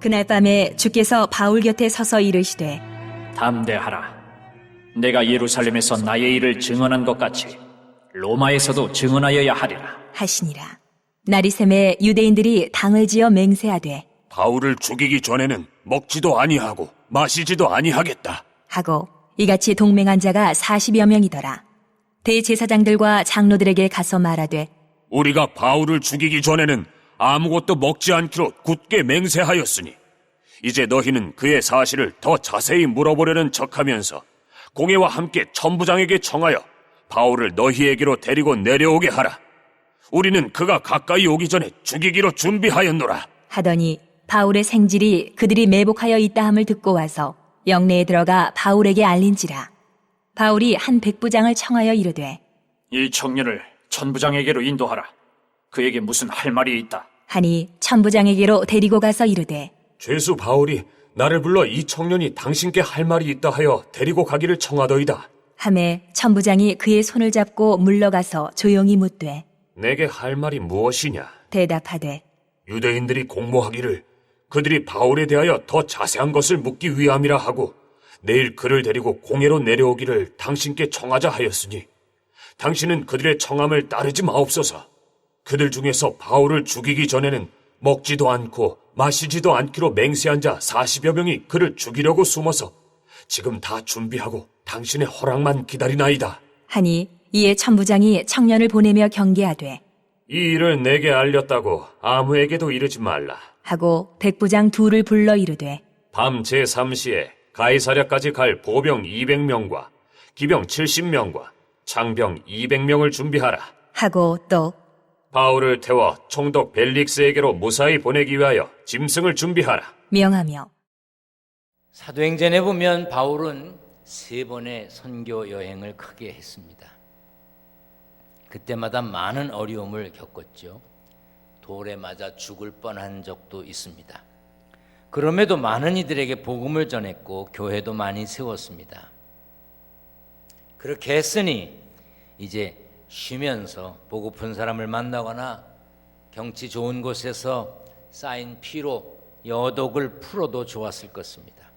그날 밤에 주께서 바울 곁에 서서 이르시되 담대하라. 내가 예루살렘에서 나의 일을 증언한 것 같이 로마에서도 증언하여야 하리라 하시니라. 날이 새매 유대인들이 당을 지어 맹세하되 바울을 죽이기 전에는 먹지도 아니하고 마시지도 아니하겠다 하고 이같이 동맹한 자가 40여 명이더라. 대제사장들과 장로들에게 가서 말하되 우리가 바울을 죽이기 전에는 아무것도 먹지 않기로 굳게 맹세하였으니 이제 너희는 그의 사실을 더 자세히 물어보려는 척하면서 공회와 함께 천부장에게 청하여 바울을 너희에게로 데리고 내려오게 하라. 우리는 그가 가까이 오기 전에 죽이기로 준비하였노라. 하더니 바울의 생질이 그들이 매복하여 있다함을 듣고 와서 영내에 들어가 바울에게 알린지라. 바울이 한 백부장을 청하여 이르되 이 청년을 천부장에게로 인도하라. 그에게 무슨 할 말이 있다. 하니 천부장에게로 데리고 가서 이르되 죄수 바울이 나를 불러 이 청년이 당신께 할 말이 있다 하여 데리고 가기를 청하더이다. 하매 천부장이 그의 손을 잡고 물러가서 조용히 묻되 내게 할 말이 무엇이냐? 대답하되 유대인들이 공모하기를 그들이 바울에 대하여 더 자세한 것을 묻기 위함이라 하고 내일 그를 데리고 공회로 내려오기를 당신께 청하자 하였으니 당신은 그들의 청함을 따르지 마옵소서. 그들 중에서 바울을 죽이기 전에는 먹지도 않고 마시지도 않기로 맹세한 자 40여 명이 그를 죽이려고 숨어서 지금 다 준비하고 당신의 허락만 기다리나이다. 하니 이에 천부장이 청년을 보내며 경계하되 이 일을 내게 알렸다고 아무에게도 이르지 말라. 하고 백부장 둘을 불러 이르되 밤 제3시에 가이사랴까지 갈 보병 200명과 기병 70명과 창병 200명을 준비하라. 하고 또 바울을 태워 총독 벨릭스에게로 무사히 보내기 위하여 짐승을 준비하라. 명하며 사도행전에 보면 바울은 3번의 선교 여행을 크게 했습니다. 그때마다 많은 어려움을 겪었죠. 돌에 맞아 죽을 뻔한 적도 있습니다. 그럼에도 많은 이들에게 복음을 전했고 교회도 많이 세웠습니다. 그렇게 했으니 이제 쉬면서 보고픈 사람을 만나거나 경치 좋은 곳에서 쌓인 피로 여독을 풀어도 좋았을 것입니다.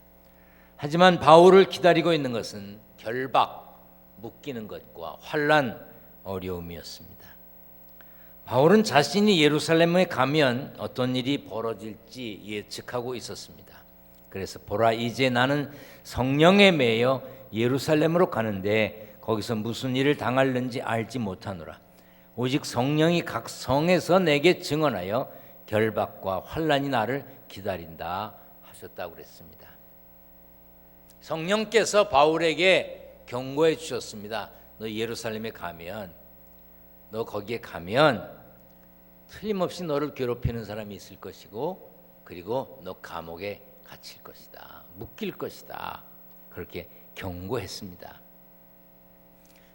하지만 바울을 기다리고 있는 것은 결박, 묶이는 것과 환난, 어려움이었습니다. 바울은 자신이 예루살렘에 가면 어떤 일이 벌어질지 예측하고 있었습니다. 그래서 보라, 이제 나는 성령에 매여 예루살렘으로 가는데 거기서 무슨 일을 당할는지 알지 못하노라. 오직 성령이 각 성에서 내게 증언하여 결박과 환난이 나를 기다린다 하셨다고 그랬습니다. 성령께서 바울에게 경고해 주셨습니다. 너 예루살렘에 가면, 너 거기에 가면 틀림없이 너를 괴롭히는 사람이 있을 것이고, 그리고 너 감옥에 갇힐 것이다, 묶일 것이다, 그렇게 경고했습니다.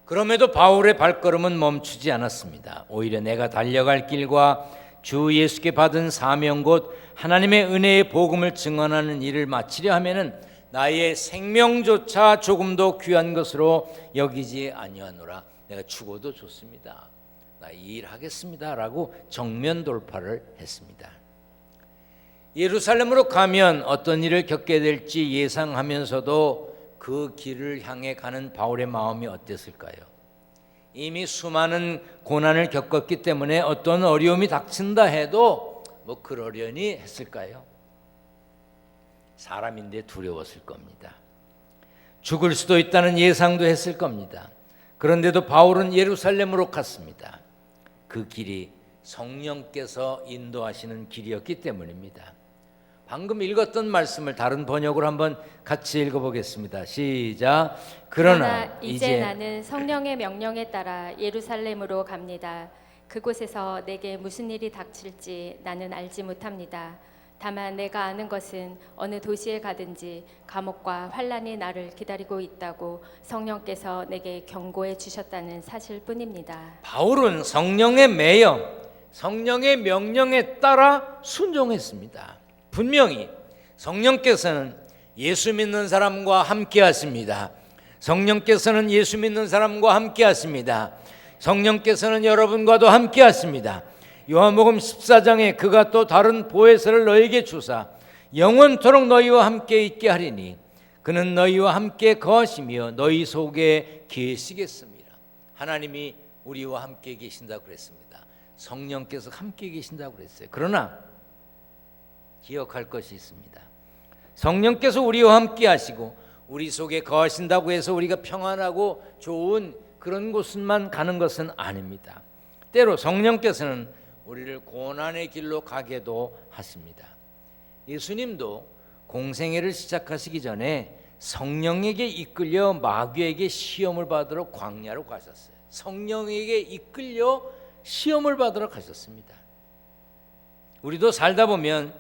그럼에도 바울의 발걸음은 멈추지 않았습니다. 오히려 내가 달려갈 길과 주 예수께 받은 사명 곧 하나님의 은혜의 복음을 증언하는 일을 마치려 하면은 나의 생명조차 조금도 귀한 것으로 여기지 아니하노라. 내가 죽어도 좋습니다. 나 이 일 하겠습니다 라고 정면 돌파를 했습니다. 예루살렘으로 가면 어떤 일을 겪게 될지 예상하면서도 그 길을 향해 가는 바울의 마음이 어땠을까요? 이미 수많은 고난을 겪었기 때문에 어떤 어려움이 닥친다 해도 뭐 그러려니 했을까요? 사람인데 두려웠을 겁니다. 죽을 수도 있다는 예상도 했을 겁니다. 그런데도 바울은 예루살렘으로 갔습니다. 그 길이 성령께서 인도하시는 길이었기 때문입니다. 방금 읽었던 말씀을 다른 번역으로 한번 같이 읽어보겠습니다. 시작. 그러나 이제 나는 성령의 명령에 따라 예루살렘으로 갑니다. 그곳에서 내게 무슨 일이 닥칠지 나는 알지 못합니다. 다만 내가 아는 것은 어느 도시에 가든지 감옥과 환난이 나를 기다리고 있다고 성령께서 내게 경고해 주셨다는 사실뿐입니다. 바울은 성령에 매여 성령의 명령에 따라 순종했습니다. 분명히 성령께서는 예수 믿는 사람과 함께 하십니다. 성령께서는 예수 믿는 사람과 함께 하십니다. 성령께서는 여러분과도 함께 하십니다. 요한복음 14장에 그가 또 다른 보혜사를 너에게 주사 영원토록 너희와 함께 있게 하리니 그는 너희와 함께 거하시며 너희 속에 계시겠습니다. 하나님이 우리와 함께 계신다고 그랬습니다. 성령께서 함께 계신다고 그랬어요. 그러나 기억할 것이 있습니다. 성령께서 우리와 함께 하시고 우리 속에 거하신다고 해서 우리가 평안하고 좋은 그런 곳만 가는 것은 아닙니다. 때로 성령께서는 우리를 고난의 길로 가게도 하십니다. 예수님도 공생애를 시작하시기 전에 성령에게 이끌려 마귀에게 시험을 받으러 광야로 가셨어요. 성령에게 이끌려 시험을 받으러 가셨습니다. 우리도 살다 보면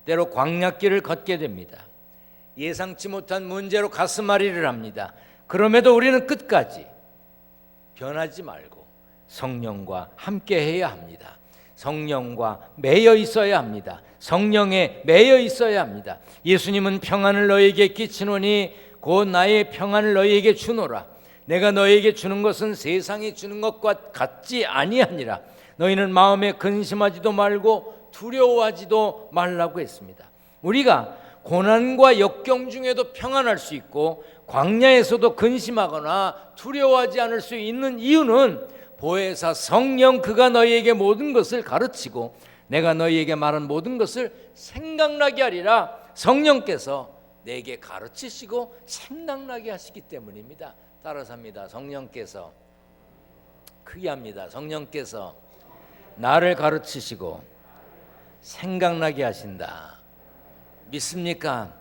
때로 광야길을 걷게 됩니다. 예상치 못한 문제로 가슴앓이를 합니다. 그럼에도 우리는 끝까지 변하지 말고 성령과 함께 해야 합니다. 성령과 매여 있어야 합니다. 성령에 매여 있어야 합니다. 예수님은 평안을 너희에게 끼치노니 곧 나의 평안을 너희에게 주노라. 내가 너희에게 주는 것은 세상이 주는 것과 같지 아니하니라. 너희는 마음에 근심하지도 말고 두려워하지도 말라고 했습니다. 우리가 고난과 역경 중에도 평안할 수 있고 광야에서도 근심하거나 두려워하지 않을 수 있는 이유는 보혜사 성령 그가 너희에게 모든 것을 가르치고 내가 너희에게 말한 모든 것을 생각나게 하리라. 성령께서 내게 가르치시고 생각나게 하시기 때문입니다. 따라서 합니다. 성령께서 크게 합니다. 성령께서 나를 가르치시고 생각나게 하신다. 믿습니까?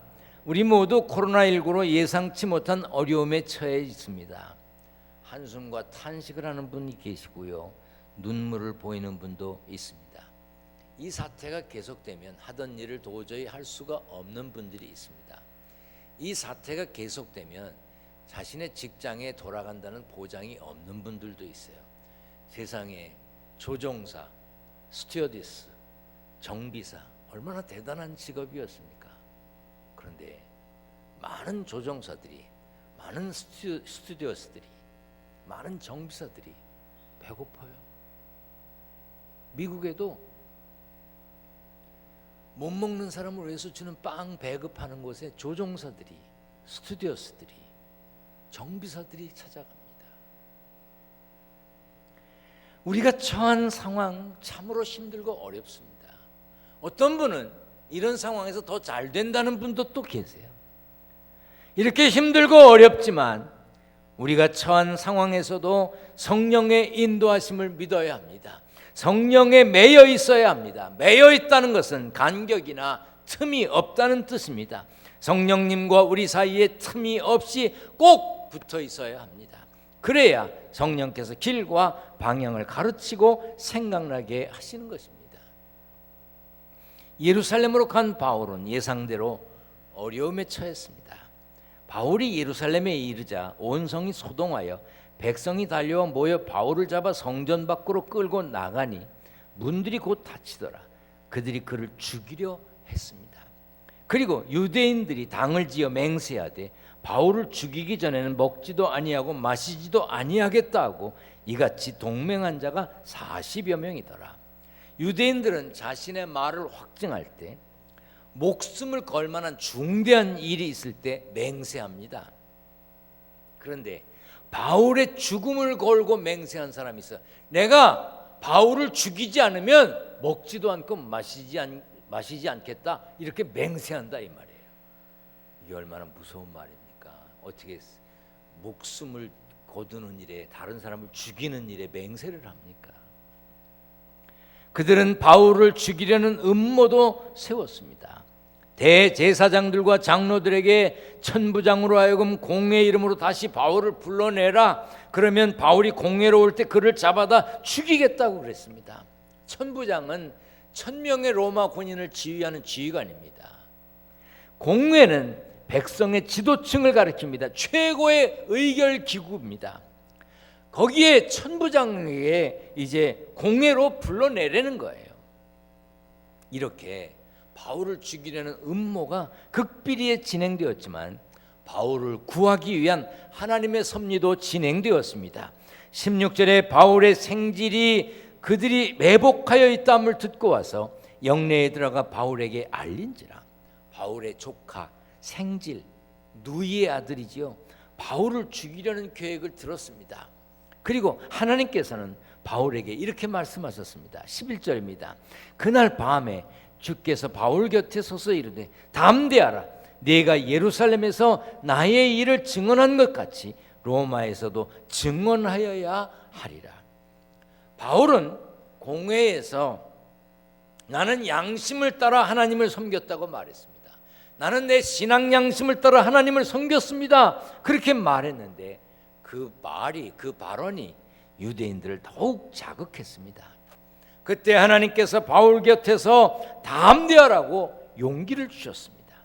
우리 모두 코로나19로 예상치 못한 어려움에 처해 있습니다. 한숨과 탄식을 하는 분이 계시고요, 눈물을 보이는 분도 있습니다. 이 사태가 계속되면 하던 일을 도저히 할 수가 없는 분들이 있습니다. 이 사태가 계속되면 자신의 직장에 돌아간다는 보장이 없는 분들도 있어요. 세상에 조종사, 스튜어디스, 정비사 얼마나 대단한 직업이었습니까? 그런데 많은 조종사들이, 많은 스튜어디스들이, 많은 정비사들이 배고파요. 미국에도 못 먹는 사람을 위해서 주는 빵 배급하는 곳에 조종사들이, 스튜어디스들이, 정비사들이 찾아갑니다. 우리가 처한 상황 참으로 힘들고 어렵습니다. 어떤 분은 이런 상황에서 더 잘 된다는 분도 또 계세요. 이렇게 힘들고 어렵지만 우리가 처한 상황에서도 성령의 인도하심을 믿어야 합니다. 성령에 매여 있어야 합니다. 매여 있다는 것은 간격이나 틈이 없다는 뜻입니다. 성령님과 우리 사이에 틈이 없이 꼭 붙어 있어야 합니다. 그래야 성령께서 길과 방향을 가르치고 생각나게 하시는 것입니다. 예루살렘으로 간 바울은 예상대로 어려움에 처했습니다. 바울이 예루살렘에 이르자 온 성이 소동하여 백성이 달려와 모여 바울을 잡아 성전 밖으로 끌고 나가니 문들이 곧 닫히더라. 그들이 그를 죽이려 했습니다. 그리고 유대인들이 당을 지어 맹세하되 바울을 죽이기 전에는 먹지도 아니하고 마시지도 아니하겠다 하고 이같이 동맹한 자가 40여 명이더라. 유대인들은 자신의 말을 확증할 때 목숨을 걸 만한 중대한 일이 있을 때 맹세합니다. 그런데 바울의 죽음을 걸고 맹세한 사람이 있어요. 내가 바울을 죽이지 않으면 먹지도 않고 마시지 않겠다, 이렇게 맹세한다 이 말이에요. 이게 얼마나 무서운 말입니까? 어떻게 목숨을 거두는 일에, 다른 사람을 죽이는 일에 맹세를 합니까? 그들은 바울을 죽이려는 음모도 세웠습니다. 대제사장들과 장로들에게 천부장으로 하여금 공회 이름으로 다시 바울을 불러내라. 그러면 바울이 공회로 올 때 그를 잡아다 죽이겠다고 그랬습니다. 천부장은 1000명의 로마 군인을 지휘하는 지휘관입니다. 공회는 백성의 지도층을 가리킵니다. 최고의 의결 기구입니다. 거기에 천부장에게 이제 공회로 불러내려는 거예요. 이렇게 바울을 죽이려는 음모가 극비리에 진행되었지만 바울을 구하기 위한 하나님의 섭리도 진행되었습니다. 16절에 바울의 생질이 그들이 매복하여 있다함을 듣고 와서 영내에 들어가 바울에게 알린지라. 바울의 조카 생질 누이의 아들이지요. 바울을 죽이려는 계획을 들었습니다. 그리고 하나님께서는 바울에게 이렇게 말씀하셨습니다. 11절입니다. 그날 밤에 주께서 바울 곁에 서서 이르되 담대하라. 네가 예루살렘에서 나의 일을 증언한 것 같이 로마에서도 증언하여야 하리라. 바울은 공회에서 나는 양심을 따라 하나님을 섬겼다고 말했습니다. 나는 내 신앙 양심을 따라 하나님을 섬겼습니다. 그렇게 말했는데 그 말이, 그 발언이 유대인들을 더욱 자극했습니다. 그때 하나님께서 바울 곁에서 담대하라고 용기를 주셨습니다.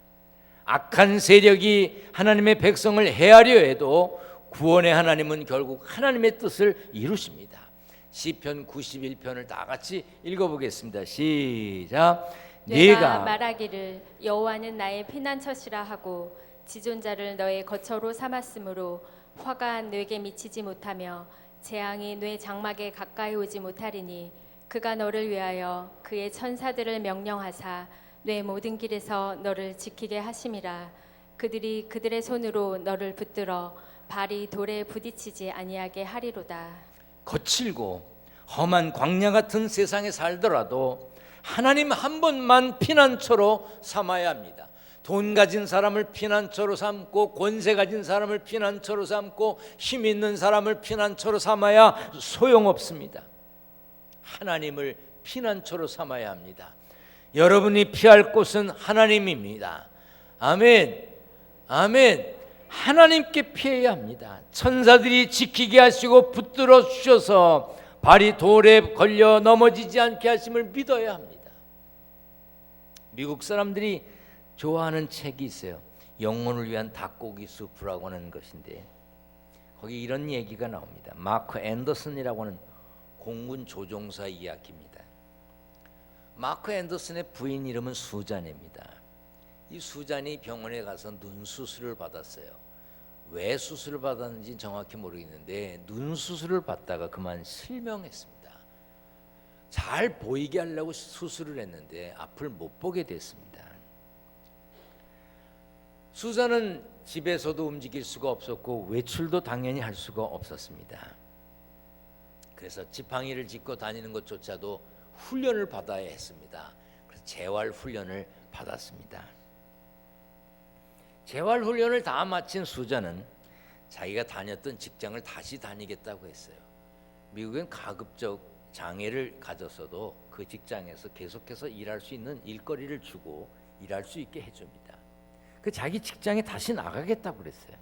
악한 세력이 하나님의 백성을 해하려 해도 구원의 하나님은 결국 하나님의 뜻을 이루십니다. 시편 91편을 다 같이 읽어보겠습니다. 시작. 내가 말하기를 여호와는 나의 피난처시라 하고 지존자를 너의 거처로 삼았으므로 화가 뇌게 미치지 못하며 재앙이 뇌 장막에 가까이 오지 못하리니 그가 너를 위하여 그의 천사들을 명령하사 뇌 모든 길에서 너를 지키게 하심이라. 그들이 그들의 손으로 너를 붙들어 발이 돌에 부딪히지 아니하게 하리로다. 거칠고 험한 광야 같은 세상에 살더라도 하나님 한 번만 피난처로 삼아야 합니다. 돈 가진 사람을 피난처로 삼고 권세 가진 사람을 피난처로 삼고 힘 있는 사람을 피난처로 삼아야 소용없습니다. 하나님을 피난처로 삼아야 합니다. 여러분이 피할 곳은 하나님입니다. 아멘. 아멘. 하나님께 피해야 합니다. 천사들이 지키게 하시고 붙들어 주셔서 발이 돌에 걸려 넘어지지 않게 하심을 믿어야 합니다. 미국 사람들이 좋아하는 책이 있어요. 영혼을 위한 닭고기 수프라고 하는 것인데 거기 이런 얘기가 나옵니다. 마크 앤더슨이라고 하는 공군 조종사 이야기입니다. 마크 앤더슨의 부인 이름은 수잔입니다. 이 수잔이 병원에 가서 눈 수술을 받았어요. 왜 수술을 받았는지 정확히 모르겠는데 눈 수술을 받다가 그만 실명했습니다. 잘 보이게 하려고 수술을 했는데 앞을 못 보게 됐습니다. 수잔은 집에서도 움직일 수가 없었고 외출도 당연히 할 수가 없었습니다. 그래서 지팡이를 짚고 다니는 것조차도 훈련을 받아야 했습니다. 그래서 재활 훈련을 받았습니다. 재활 훈련을 다 마친 수잔은 자기가 다녔던 직장을 다시 다니겠다고 했어요. 미국엔 가급적 장애를 가졌어도 그 직장에서 계속해서 일할 수 있는 일거리를 주고 일할 수 있게 해줍니다. 그 자기 직장에 다시 나가겠다고 그랬어요.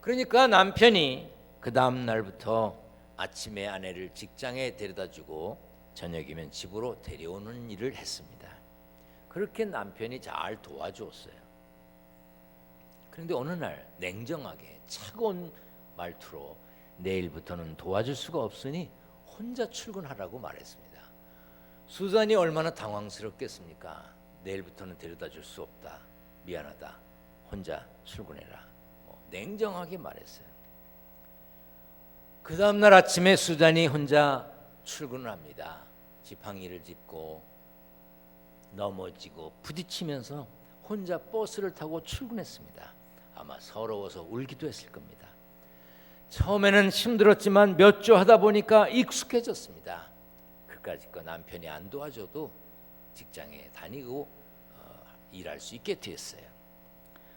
그러니까 남편이 그 다음 날부터 아침에 아내를 직장에 데려다주고 저녁이면 집으로 데려오는 일을 했습니다. 그렇게 남편이 잘 도와주었어요. 그런데 어느 날 냉정하게 차가운 말투로 내일부터는 도와줄 수가 없으니 혼자 출근하라고 말했습니다. 수잔이 얼마나 당황스럽겠습니까? 내일부터는 데려다 줄 수 없다. 미안하다. 혼자 출근해라. 냉정하게 말했어요. 그 다음 날 아침에 수잔이 혼자 출근을 합니다. 지팡이를 짚고 넘어지고 부딪히면서 혼자 버스를 타고 출근했습니다. 아마 서러워서 울기도 했을 겁니다. 처음에는 힘들었지만 몇 주 하다 보니까 익숙해졌습니다. 그까짓 남편이 안 도와줘도 직장에 다니고 일할 수 있게 됐어요.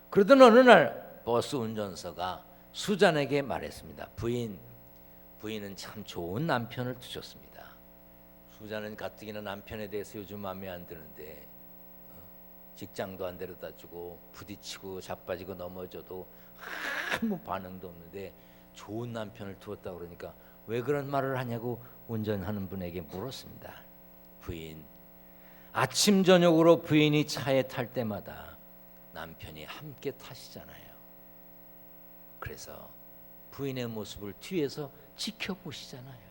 그러던 어느 날 버스 운전사가 수잔에게 말했습니다. 부인은 참 좋은 남편을 두셨습니다. 수잔은 가뜩이나 남편에 대해서 요즘 마음에 안 드는데 직장도 안 데려다주고 부딪히고 자빠지고 넘어져도 아무 반응도 없는데 좋은 남편을 두었다 그러니까 왜 그런 말을 하냐고 운전하는 분에게 물었습니다. 부인, 아침 저녁으로 부인이 차에 탈 때마다 남편이 함께 타시잖아요. 그래서 부인의 모습을 뒤에서 지켜보시잖아요.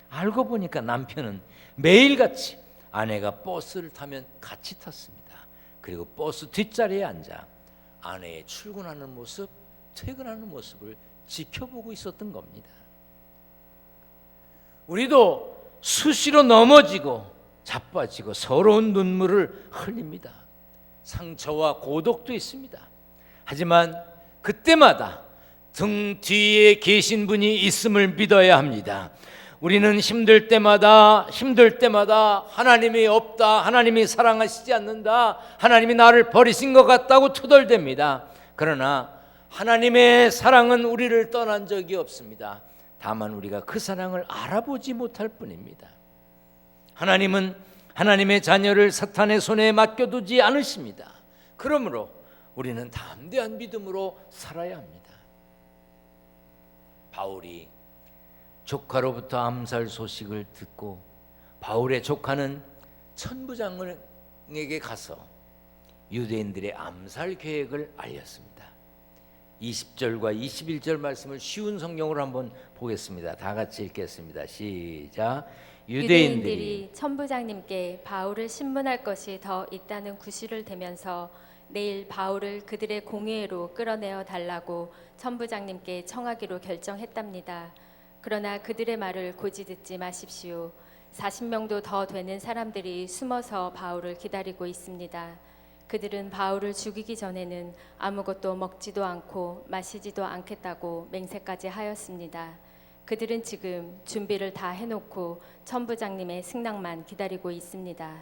알고 보니까 남편은 매일같이 아내가 버스를 타면 같이 탔습니다. 그리고 버스 뒷자리에 앉아 아내의 출근하는 모습, 퇴근하는 모습을 지켜보고 있었던 겁니다. 우리도 수시로 넘어지고 자빠지고 서러운 눈물을 흘립니다. 상처와 고독도 있습니다. 하지만 그때마다 등 뒤에 계신 분이 있음을 믿어야 합니다. 우리는 힘들 때마다 하나님이 없다, 하나님이 사랑하시지 않는다, 하나님이 나를 버리신 것 같다고 투덜댑니다. 그러나 하나님의 사랑은 우리를 떠난 적이 없습니다. 다만 우리가 그 사랑을 알아보지 못할 뿐입니다. 하나님은 하나님의 자녀를 사탄의 손에 맡겨두지 않으십니다. 그러므로 우리는 담대한 믿음으로 살아야 합니다. 바울이 조카로부터 암살 소식을 듣고 바울의 조카는 천부장에게 가서 유대인들의 암살 계획을 알렸습니다. 20절과 21절 말씀을 쉬운 성경으로 한번 보겠습니다. 다 같이 읽겠습니다. 시작. 유대인들이 천부장님께 바울을 신문할 것이 더 있다는 구실을 대면서 내일 바울을 그들의 공회로 끌어내어 달라고 천부장님께 청하기로 결정했답니다. 그러나 그들의 말을 고지 듣지 마십시오. 40명도 더 되는 사람들이 숨어서 바울을 기다리고 있습니다. 그들은 바울을 죽이기 전에는 아무것도 먹지도 않고 마시지도 않겠다고 맹세까지 하였습니다. 그들은 지금 준비를 다 해놓고 천부장님의 승낙만 기다리고 있습니다.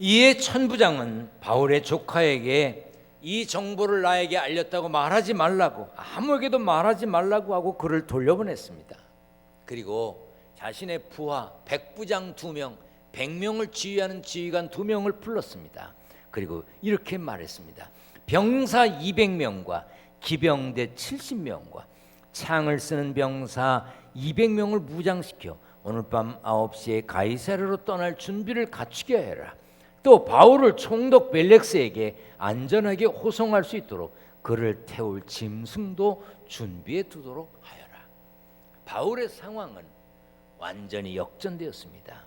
이에 천부장은 바울의 조카에게 이 정보를 나에게 알렸다고 말하지 말라고, 아무에게도 말하지 말라고 하고 그를 돌려보냈습니다. 그리고 자신의 부하 백부장 2명, 100명을 지휘하는 지휘관 2명을 불렀습니다. 그리고 이렇게 말했습니다. 병사 200명과 기병대 70명과 창을 쓰는 병사 200명을 무장시켜 오늘 밤 9시에 가이사랴로 떠날 준비를 갖추게 해라. 또 바울을 총독 벨렉스에게 안전하게 호송할 수 있도록 그를 태울 짐승도 준비해 두도록 하여라. 바울의 상황은 완전히 역전되었습니다.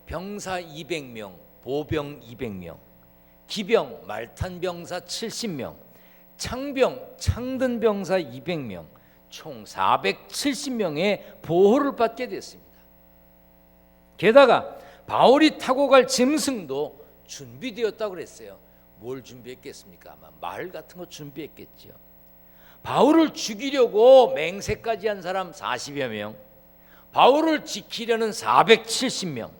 병사 200명, 보병 200명, 기병 말탄 병사 70명, 창병 창든 병사 200명, 총 470명의 보호를 받게 됐습니다. 게다가 바울이 타고 갈 짐승도 준비되었다고 그랬어요. 뭘 준비했겠습니까? 아마 말 같은 거 준비했겠죠. 바울을 죽이려고 맹세까지 한 사람 40여 명, 바울을 지키려는 470명.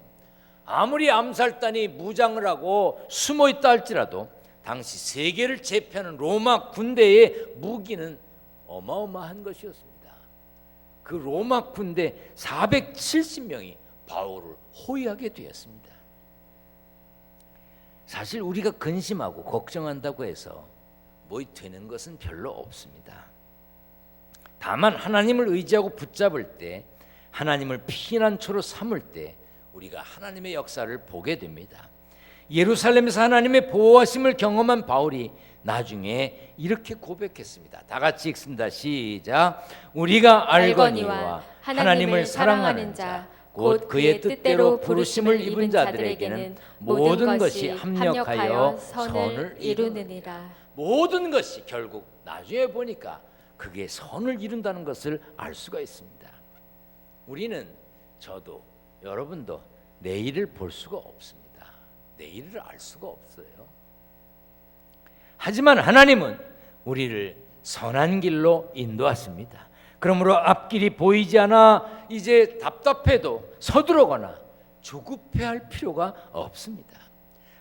아무리 암살단이 무장을 하고 숨어 있다 할지라도 당시 세계를 제패하는 로마 군대의 무기는 어마어마한 것이었습니다. 그 로마 군대 470명이 바울을 호위하게 되었습니다. 사실 우리가 근심하고 걱정한다고 해서 뭐 되는 것은 별로 없습니다. 다만 하나님을 의지하고 붙잡을 때, 하나님을 피난처로 삼을 때 우리가 하나님의 역사를 보게 됩니다. 예루살렘에서 하나님의 보호하심을 경험한 바울이 나중에 이렇게 고백했습니다. 다 같이 읽습니다. 시작. 우리가 알거니와 하나님을 사랑하는 자 곧 그의 뜻대로 부르심을 입은 자들에게는 모든 것이 합력하여 선을 이루느니라. 모든 것이 결국 나중에 보니까 그게 선을 이룬다는 것을 알 수가 있습니다. 우리는, 저도, 여러분도 내일을 볼 수가 없습니다. 내일을 알 수가 없어요. 하지만 하나님은 우리를 선한 길로 인도하십니다. 그러므로 앞길이 보이지 않아 이제 답답해도 서두르거나 조급해할 필요가 없습니다.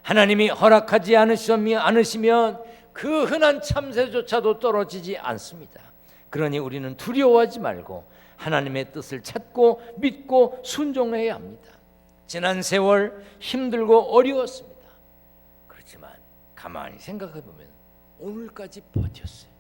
하나님이 허락하지 않으시면 그 흔한 참새조차도 떨어지지 않습니다. 그러니 우리는 두려워하지 말고 하나님의 뜻을 찾고 믿고 순종해야 합니다. 지난 세월 힘들고 어려웠습니다. 그렇지만 가만히 생각해 보면 오늘까지 버텼어요.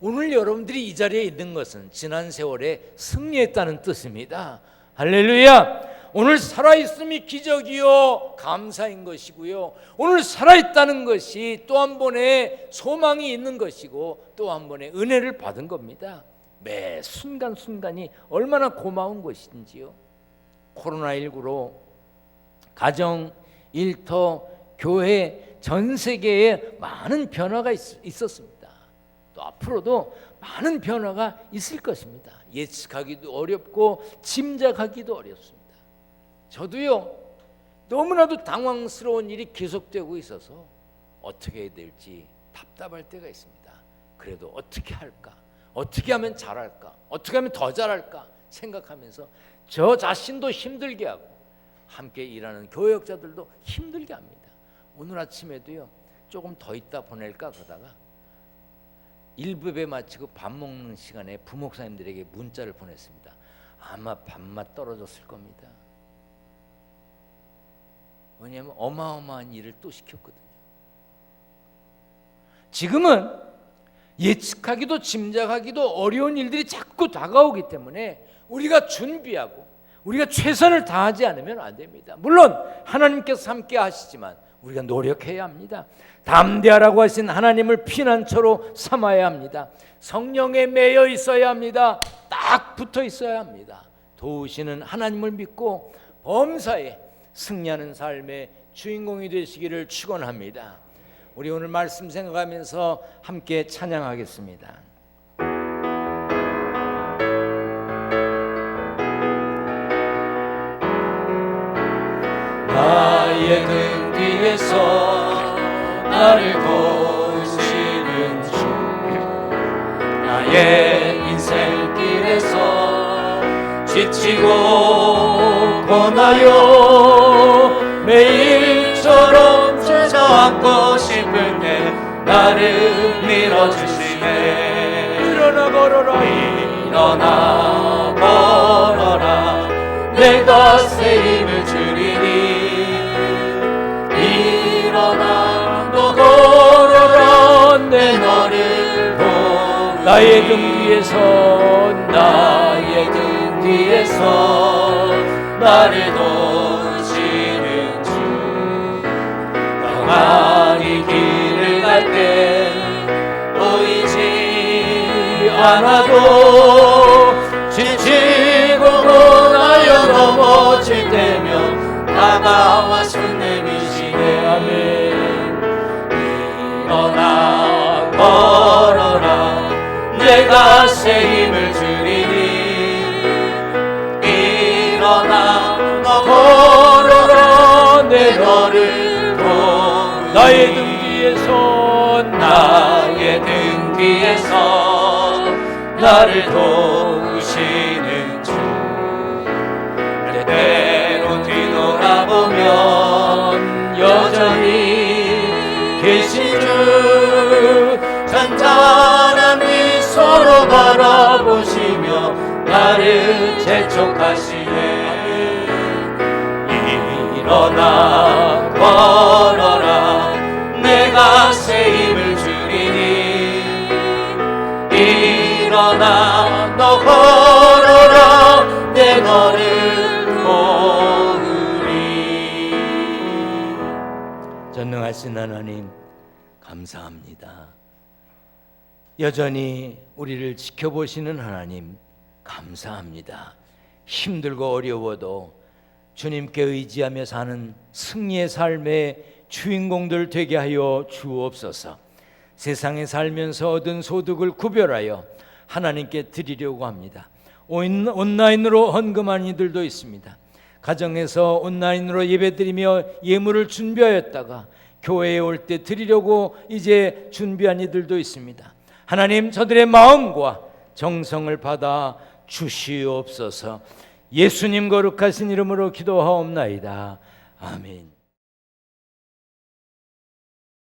오늘 여러분들이 이 자리에 있는 것은 지난 세월에 승리했다는 뜻입니다. 할렐루야! 오늘 살아있음이 기적이요 감사인 것이고요, 오늘 살아있다는 것이 또 한 번의 소망이 있는 것이고 또 한 번의 은혜를 받은 겁니다. 매 순간순간이 얼마나 고마운 것인지요. 코로나19로 가정, 일터, 교회, 전 세계에 많은 변화가 있었습니다. 또 앞으로도 많은 변화가 있을 것입니다. 예측하기도 어렵고 짐작하기도 어렵습니다. 저도요, 너무나도 당황스러운 일이 계속되고 있어서 어떻게 해야 될지 답답할 때가 있습니다. 그래도 어떻게 할까? 어떻게 하면 잘할까? 어떻게 하면 더 잘할까? 생각하면서 저 자신도 힘들게 하고 함께 일하는 교역자들도 힘들게 합니다. 오늘 아침에도요, 조금 더 있다 보낼까 그러다가 1부배 마치고 밥 먹는 시간에 부목사님들에게 문자를 보냈습니다. 아마 밥맛 떨어졌을 겁니다. 왜냐하면 어마어마한 일을 또 시켰거든요. 지금은 예측하기도 짐작하기도 어려운 일들이 자꾸 다가오기 때문에 우리가 준비하고 우리가 최선을 다하지 않으면 안 됩니다. 물론 하나님께서 함께 하시지만 우리가 노력해야 합니다. 담대하라고 하신 하나님을 피난처로 삼아야 합니다. 성령에 매여 있어야 합니다. 딱 붙어 있어야 합니다. 도우시는 하나님을 믿고 범사에 승리하는 삶의 주인공이 되시기를 축원합니다. 우리 오늘 말씀 생각하면서 함께 찬양하겠습니다. 나의 등 뒤에서 나를 도우시는 주, 나의 인생길에서 지치고 고나요 매일처럼 주저앉고 싶을 때 나를 밀어주시네. 일어나 걸어라, 일어나 걸어라, 내가 새 힘을 주리니. 일어나 너 걸어라, 내 너를 도. 나의 등 뒤에서, 나의 등 뒤에서 나를 도우시는 주, 평안히 길을 갈 때 보이지 않아도 지치고 고나여 넘어질 때면 다가와 손 내미시네. 아멘. 일어나 걸어라, 내가 새 힘을 주리니. 일어나 너 걸어라, 내 너를 도. 나의 등 뒤에서, 나의 등 뒤에서 나를 도우시는 주, 때때로 뒤돌아보면 여전히 계신 주, 잔잔한 미소로 바라보시며 나를 재촉하시네. 일어나 걸어라, 내가 새 힘을 주리니. 일어나 너 걸어라, 내 너를 도우리. 전능하신 하나님 감사합니다. 여전히 우리를 지켜보시는 하나님 감사합니다. 힘들고 어려워도 주님께 의지하며 사는 승리의 삶의 주인공들 되게 하여 주옵소서. 세상에 살면서 얻은 소득을 구별하여 하나님께 드리려고 합니다. 온라인으로 헌금한 이들도 있습니다. 가정에서 온라인으로 예배드리며 예물을 준비하였다가 교회에 올 때 드리려고 이제 준비한 이들도 있습니다. 하나님, 저들의 마음과 정성을 받아 주시옵소서. 예수님 거룩하신 이름으로 기도하옵나이다. 아멘.